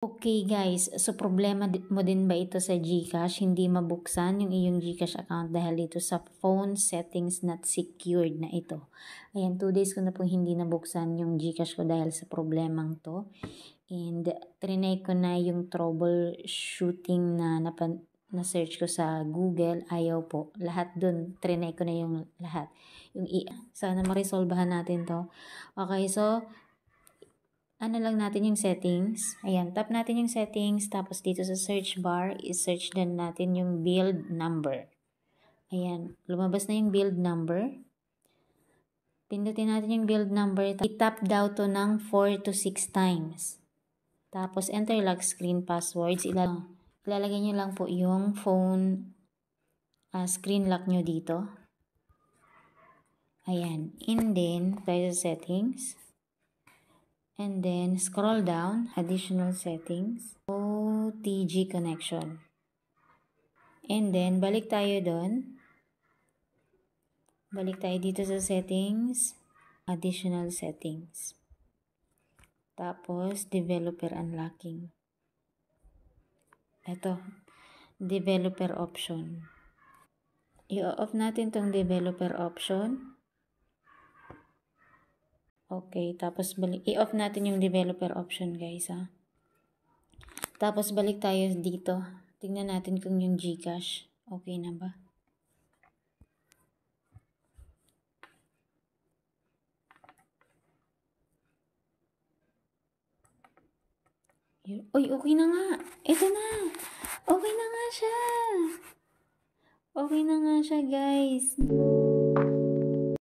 Okay guys, so problema mo din ba ito sa GCash? Hindi mabuksan yung iyong GCash account dahil dito sa phone settings not secured na ito. Ayan, 2 days ko na pong hindi nabuksan yung GCash ko dahil sa problemang to. And trinay ko na yung troubleshooting na search ko sa Google, ayaw po. Lahat dun, trinay ko na yung lahat. Sana ma-resolvehan natin to. Okay, so ano lang natin yung settings. Ayan, tap natin yung settings. Tapos dito sa search bar, i-search din natin yung build number. Ayan, lumabas na yung build number. Pindutin natin yung build number. I-tap daw to ng 4 to 6 times. Tapos enter lock screen passwords. Ilalagay nyo lang po yung phone screen lock nyo dito. Ayan, and then tayo sa settings. And then, scroll down, additional settings, OTG connection. And then, balik tayo doon. Balik tayo dito sa settings, additional settings. Tapos, developer unlocking. Ito, developer option. I-off natin tong developer option. Okay, tapos i-off natin yung developer option guys ha. Tapos balik tayo dito. Tingnan natin kung yung GCash okay na ba. Uy, okay na nga. Ito na. Okay na nga siya. Okay na nga siya guys.